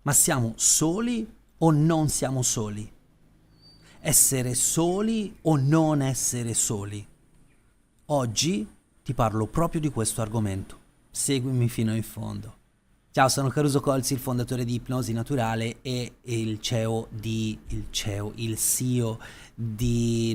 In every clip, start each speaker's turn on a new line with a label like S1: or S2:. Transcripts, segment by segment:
S1: Ma siamo soli o non siamo soli? Essere soli o non essere soli? Oggi ti parlo proprio di questo argomento. Seguimi fino in fondo. Ciao, sono Caruso Colzi, il fondatore di Ipnosi Naturale e il CEO di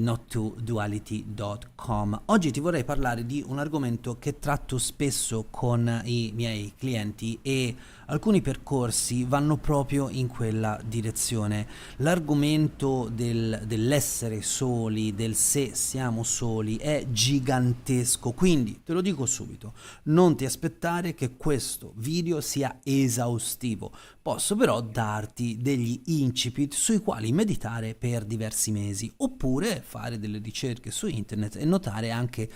S1: NotToDuality.com. Oggi ti vorrei parlare di un argomento che tratto spesso con i miei clienti e alcuni percorsi vanno proprio in quella direzione. L'argomento dell'essere soli, del se siamo soli, è gigantesco, quindi te lo dico subito, non ti aspettare che questo video sia esaustivo. Posso però darti degli incipit sui quali meditare per diversi mesi, oppure fare delle ricerche su internet e notare anche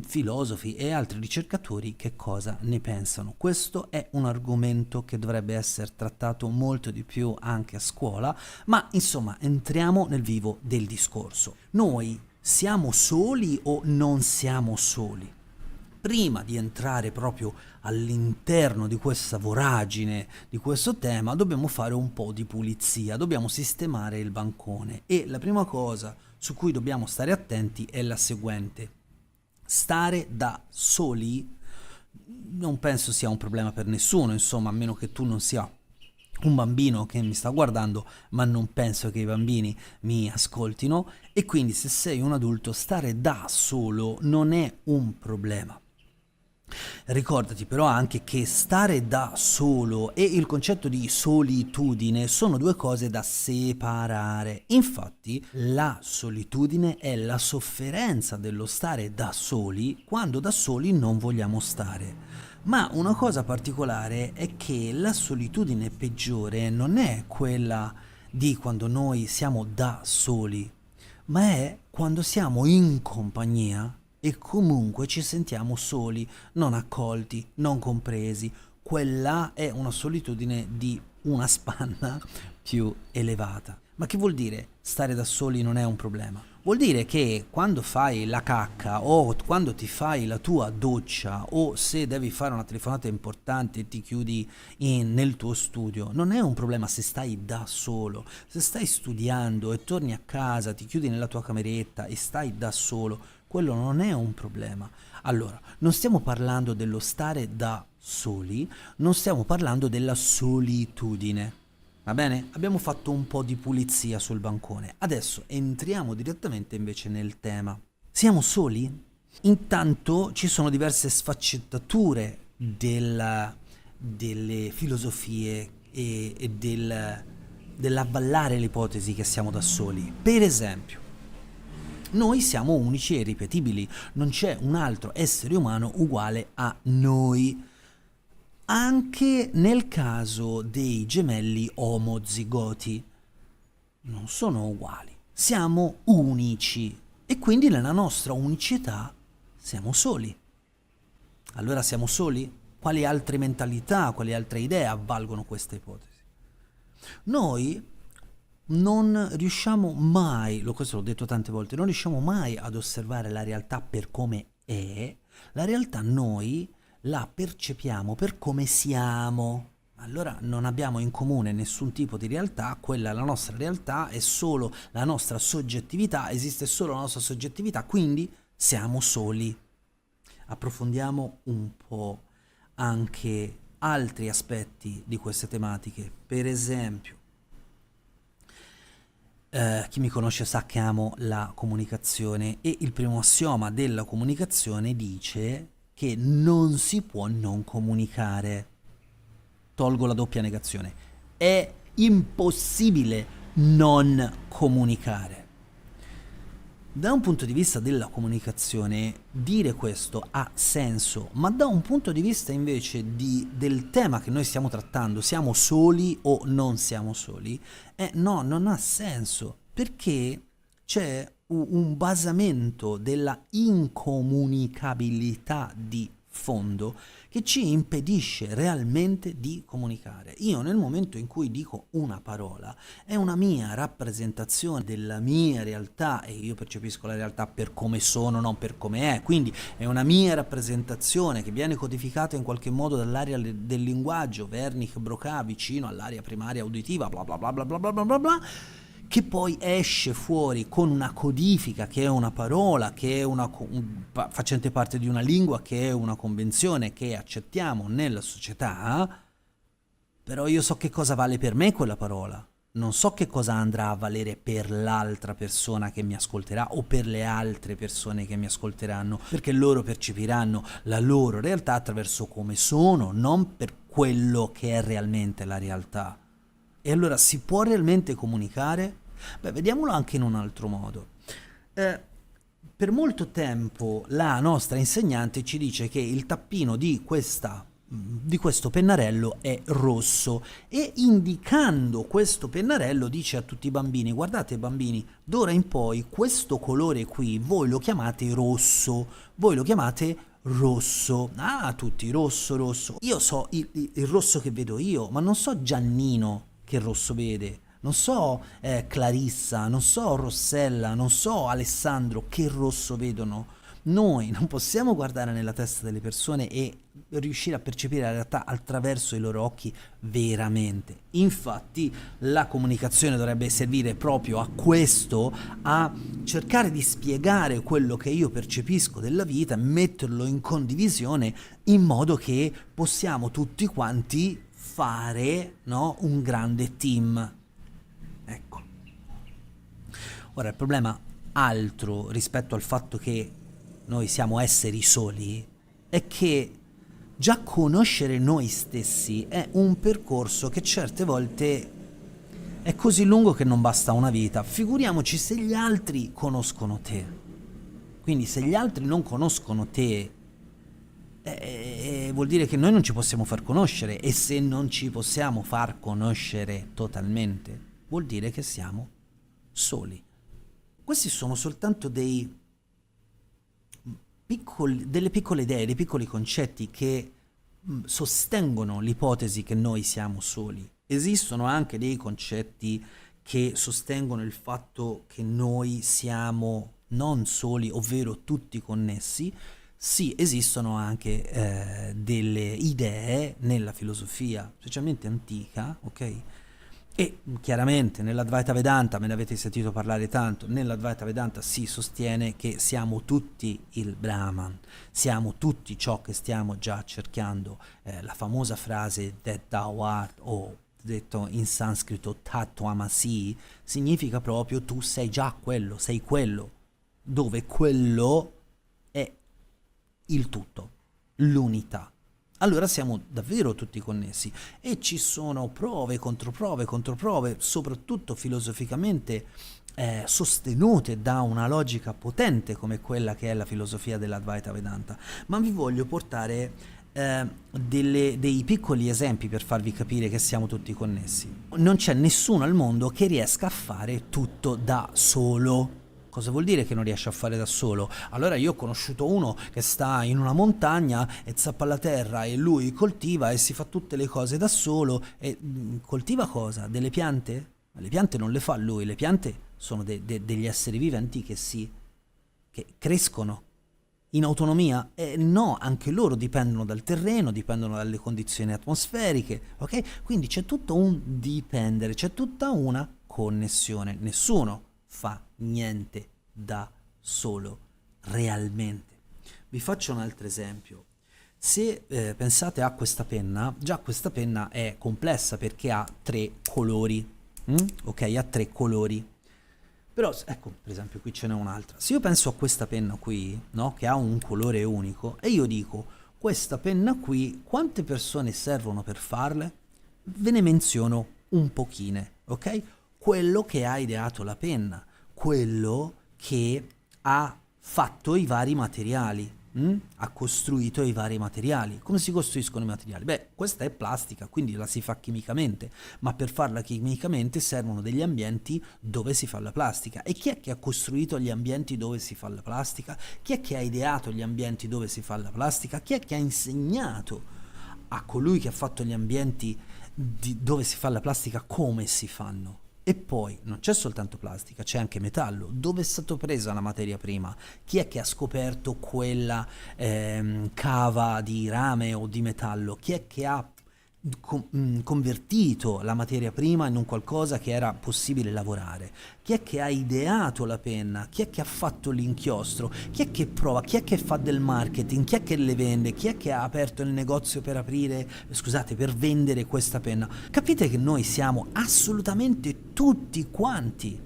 S1: filosofi e altri ricercatori che cosa ne pensano. Questo è un argomento che dovrebbe essere trattato molto di più anche a scuola, ma insomma entriamo nel vivo del discorso. Noi siamo soli o non siamo soli? Prima di entrare proprio all'interno di questa voragine, di questo tema, dobbiamo fare un po' di pulizia, dobbiamo sistemare il bancone e la prima cosa su cui dobbiamo stare attenti è la seguente. Stare da soli non penso sia un problema per nessuno, insomma, a meno che tu non sia un bambino che mi sta guardando, ma non penso che i bambini mi ascoltino, e quindi se sei un adulto stare da solo non è un problema. Ricordati però anche che stare da solo e il concetto di solitudine sono due cose da separare. Infatti, la solitudine è la sofferenza dello stare da soli quando da soli non vogliamo stare. Ma una cosa particolare è che la solitudine peggiore non è quella di quando noi siamo da soli, ma è quando siamo in compagnia e comunque ci sentiamo soli, non accolti, non compresi. Quella è una solitudine di una spanna più elevata. Ma che vuol dire stare da soli non è un problema? Vuol dire che quando fai la cacca o quando ti fai la tua doccia o se devi fare una telefonata importante e ti chiudi nel tuo studio, non è un problema se stai da solo. Se stai studiando e torni a casa, ti chiudi nella tua cameretta e stai da solo, quello non è un problema. Allora, non stiamo parlando dello stare da soli, non stiamo parlando della solitudine. Va bene? Abbiamo fatto un po' di pulizia sul bancone. Adesso entriamo direttamente invece nel tema. Siamo soli? Intanto ci sono diverse sfaccettature delle filosofie e dell'avvallare l'ipotesi che siamo da soli. Per esempio, noi siamo unici e irripetibili, non c'è un altro essere umano uguale a noi. Anche nel caso dei gemelli omozigoti non sono uguali, siamo unici e quindi nella nostra unicità siamo soli. Allora siamo soli? Quali altre mentalità, quali altre idee avvalgono questa ipotesi? Noi non riusciamo mai, questo l'ho detto tante volte, non riusciamo mai ad osservare la realtà per come è, la realtà noi la percepiamo per come siamo. Allora non abbiamo in comune nessun tipo di realtà, quella è la nostra realtà, è solo la nostra soggettività, esiste solo la nostra soggettività, quindi siamo soli. Approfondiamo un po' anche altri aspetti di queste tematiche, per esempio, chi mi conosce sa che amo la comunicazione e il primo assioma della comunicazione dice che non si può non comunicare. Tolgo la doppia negazione. È impossibile non comunicare. Da un punto di vista della comunicazione, dire questo ha senso, ma da un punto di vista invece del tema che noi stiamo trattando, siamo soli o non siamo soli, no, non ha senso, perché c'è un basamento della incomunicabilità di fondo che ci impedisce realmente di comunicare. Io nel momento in cui dico una parola è una mia rappresentazione della mia realtà e io percepisco la realtà per come sono, non per come è, quindi è una mia rappresentazione che viene codificata in qualche modo dall'area del linguaggio, Wernicke, Broca, vicino all'area primaria uditiva, bla bla bla bla bla bla bla bla bla, che poi esce fuori con una codifica che è una parola, che è facente parte di una lingua, che è una convenzione che accettiamo nella società, però io so che cosa vale per me quella parola, non so che cosa andrà a valere per l'altra persona che mi ascolterà o per le altre persone che mi ascolteranno, perché loro percepiranno la loro realtà attraverso come sono, non per quello che è realmente la realtà. E allora si può realmente comunicare? Beh, vediamolo anche in un altro modo. Per molto tempo la nostra insegnante ci dice che il tappino di questo pennarello è rosso e indicando questo pennarello dice a tutti i bambini: guardate bambini, d'ora in poi questo colore qui voi lo chiamate rosso, voi lo chiamate rosso. Ah, tutti rosso, rosso. Io so il rosso che vedo io, ma non so Giannino che rosso vede, non so Clarissa, non so Rossella, non so Alessandro che rosso vedono. Noi non possiamo guardare nella testa delle persone e riuscire a percepire la realtà attraverso i loro occhi veramente. Infatti la comunicazione dovrebbe servire proprio a questo, a cercare di spiegare quello che io percepisco della vita, metterlo in condivisione in modo che possiamo tutti quanti fare, no, un grande team. Ecco. Ora il problema altro rispetto al fatto che noi siamo esseri soli è che già conoscere noi stessi è un percorso che certe volte è così lungo che non basta una vita. Figuriamoci se gli altri conoscono te. Quindi se gli altri non conoscono te, vuol dire che noi non ci possiamo far conoscere, e se non ci possiamo far conoscere totalmente, vuol dire che siamo soli. Questi sono soltanto delle piccole idee, dei piccoli concetti che sostengono l'ipotesi che noi siamo soli. Esistono anche dei concetti che sostengono il fatto che noi siamo non soli, ovvero tutti connessi. Sì, esistono anche delle idee nella filosofia, specialmente antica, ok? E chiaramente nell'Advaita Vedanta, me ne avete sentito parlare tanto, nell'Advaita Vedanta si sostiene che siamo tutti il Brahman, siamo tutti ciò che stiamo già cercando. La famosa frase that thou art, o detto in sanscrito Tattvamasi, significa proprio tu sei già quello, sei quello, dove quello è il tutto, l'unità. Allora siamo davvero tutti connessi e ci sono prove, controprove, soprattutto filosoficamente sostenute da una logica potente come quella che è la filosofia dell'Advaita Vedanta. Ma vi voglio portare dei piccoli esempi per farvi capire che siamo tutti connessi. Non c'è nessuno al mondo che riesca a fare tutto da solo. Cosa vuol dire che non riesce a fare da solo? Allora io ho conosciuto uno che sta in una montagna e zappa la terra e lui coltiva e si fa tutte le cose da solo. E coltiva cosa? Delle piante? Ma le piante non le fa lui, le piante sono degli esseri viventi che crescono in autonomia. No, anche loro dipendono dal terreno, dipendono dalle condizioni atmosferiche, ok? Quindi c'è tutto un dipendere, c'è tutta una connessione. Nessuno fa niente da solo, realmente. Vi faccio un altro esempio. Se pensate a questa penna, già questa penna è complessa perché ha 3 colori, ok? Ha 3 colori. Però, ecco, per esempio qui ce n'è un'altra. Se io penso a questa penna qui, no? Che ha un colore unico, e io dico, questa penna qui, quante persone servono per farle? Ve ne menziono un pochine, ok? Quello che ha ideato la penna, quello che ha fatto i vari materiali, ha costruito i vari materiali. Come si costruiscono i materiali? Beh, questa è plastica, quindi la si fa chimicamente, ma per farla chimicamente servono degli ambienti dove si fa la plastica. E chi è che ha costruito gli ambienti dove si fa la plastica? Chi è che ha ideato gli ambienti dove si fa la plastica? Chi è che ha insegnato a colui che ha fatto gli ambienti dove si fa la plastica come si fanno? E poi non c'è soltanto plastica, c'è anche metallo. Dove è stata presa la materia prima? Chi è che ha scoperto quella cava di rame o di metallo? Chi è che ha convertito la materia prima in un qualcosa che era possibile lavorare? Chi è che ha ideato la penna? Chi è che ha fatto l'inchiostro? Chi è che prova? Chi è che fa del marketing? Chi è che le vende? Chi è che ha aperto il negozio per per vendere questa penna? Capite che noi siamo assolutamente tutti quanti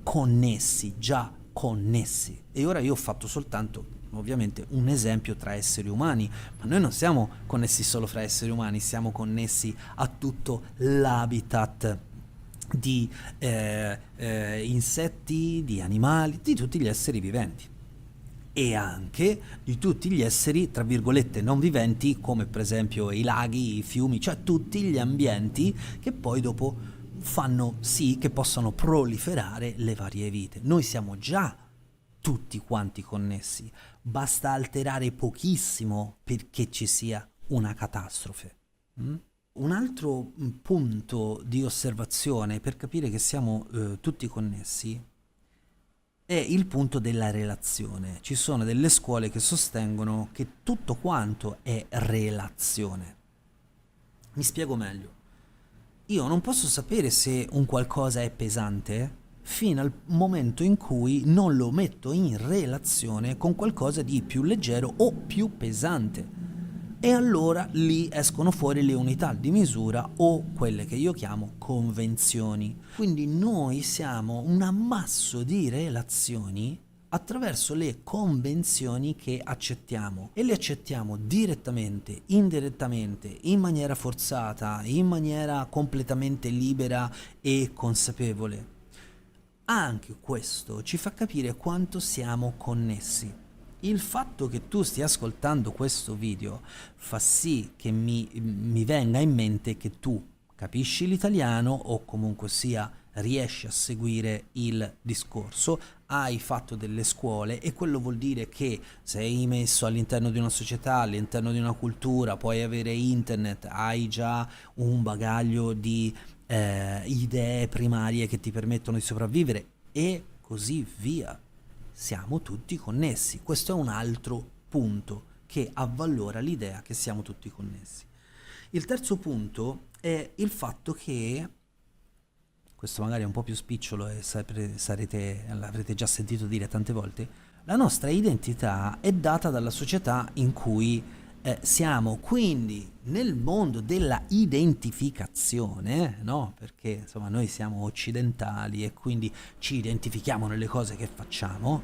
S1: connessi, già connessi. E ora io ho fatto soltanto ovviamente un esempio tra esseri umani, ma noi non siamo connessi solo fra esseri umani, siamo connessi a tutto l'habitat di insetti, di animali, di tutti gli esseri viventi e anche di tutti gli esseri, tra virgolette, non viventi, come per esempio i laghi, i fiumi, cioè tutti gli ambienti che poi dopo fanno sì che possano proliferare le varie vite. Noi siamo già tutti quanti connessi, basta alterare pochissimo perché ci sia una catastrofe. Un altro punto di osservazione per capire che siamo tutti connessi è il punto della relazione. Ci sono delle scuole che sostengono che tutto quanto è relazione. Mi spiego meglio. Io non posso sapere se un qualcosa è pesante fino al momento in cui non lo metto in relazione con qualcosa di più leggero o più pesante. E allora lì escono fuori le unità di misura o quelle che io chiamo convenzioni. Quindi noi siamo un ammasso di relazioni attraverso le convenzioni che accettiamo e le accettiamo direttamente, indirettamente, in maniera forzata, in maniera completamente libera e consapevole. Anche questo ci fa capire quanto siamo connessi. Il fatto che tu stia ascoltando questo video fa sì che mi venga in mente che tu capisci l'italiano o comunque sia riesci a seguire il discorso, hai fatto delle scuole e quello vuol dire che sei messo all'interno di una società, all'interno di una cultura, puoi avere internet, hai già un bagaglio di idee primarie che ti permettono di sopravvivere e così via. Siamo tutti connessi. Questo è un altro punto che avvalora l'idea che siamo tutti connessi. Il terzo punto è il fatto che, questo magari è un po' più spicciolo e l'avrete già sentito dire tante volte, la nostra identità è data dalla società in cui siamo. Quindi nel mondo della identificazione, no? Perché insomma noi siamo occidentali e quindi ci identifichiamo nelle cose che facciamo,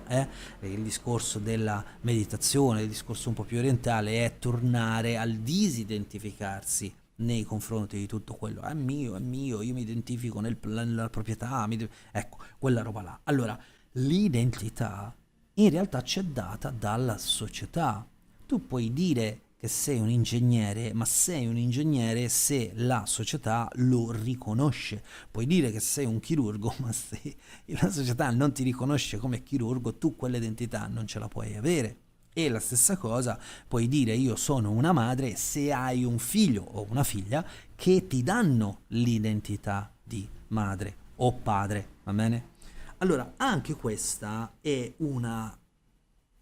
S1: il discorso della meditazione, il discorso un po' più orientale è tornare al disidentificarsi nei confronti di tutto quello. È mio, io mi identifico nella proprietà, ecco, quella roba là. Allora, l'identità in realtà c'è data dalla società. Tu puoi dire che sei un ingegnere, ma sei un ingegnere se la società lo riconosce. Puoi dire che sei un chirurgo, ma se la società non ti riconosce come chirurgo, tu quell'identità non ce la puoi avere. E la stessa cosa puoi dire io sono una madre se hai un figlio o una figlia che ti danno l'identità di madre o padre, va bene? Allora, anche questa è una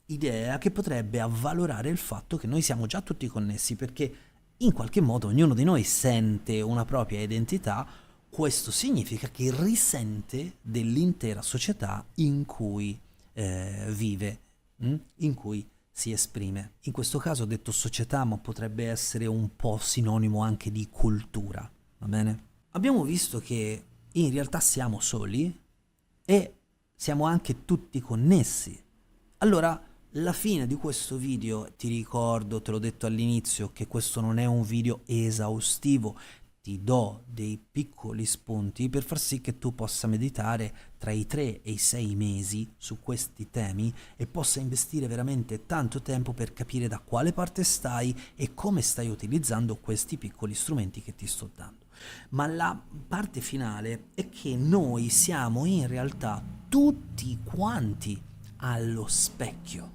S1: idea che potrebbe avvalorare il fatto che noi siamo già tutti connessi, perché in qualche modo ognuno di noi sente una propria identità. Questo significa che risente dell'intera società in cui vive, in cui si esprime. In questo caso ho detto società, ma potrebbe essere un po' sinonimo anche di cultura, va bene? Abbiamo visto che in realtà siamo soli e siamo anche tutti connessi. Allora, la fine di questo video, ti ricordo, te l'ho detto all'inizio, che questo non è un video esaustivo, ti do dei piccoli spunti per far sì che tu possa meditare tra i 3 e i 6 mesi su questi temi e possa investire veramente tanto tempo per capire da quale parte stai e come stai utilizzando questi piccoli strumenti che ti sto dando. Ma la parte finale è che noi siamo in realtà tutti quanti allo specchio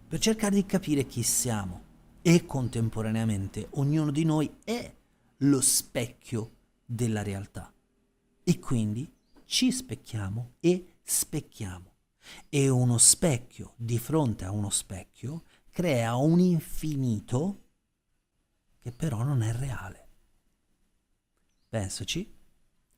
S1: per cercare di capire chi siamo e contemporaneamente ognuno di noi è lo specchio della realtà e quindi ci specchiamo e specchiamo e uno specchio di fronte a uno specchio crea un infinito che però non è reale. Pensaci,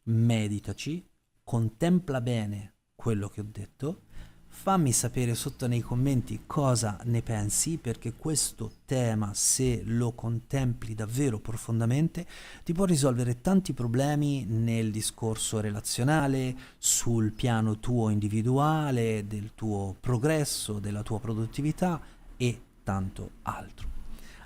S1: meditaci, contempla bene quello che ho detto, fammi sapere sotto nei commenti cosa ne pensi, perché questo tema, se lo contempli davvero profondamente, ti può risolvere tanti problemi nel discorso relazionale, sul piano tuo individuale, del tuo progresso, della tua produttività e tanto altro.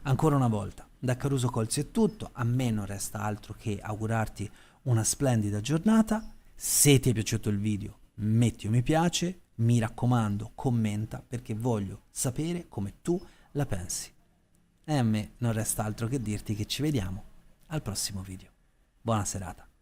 S1: Ancora una volta, da Caruso Colzi è tutto, a me non resta altro che augurarti una splendida giornata. Se ti è piaciuto il video, metti un mi piace, mi raccomando, commenta perché voglio sapere come tu la pensi. E a me non resta altro che dirti che ci vediamo al prossimo video. Buona serata.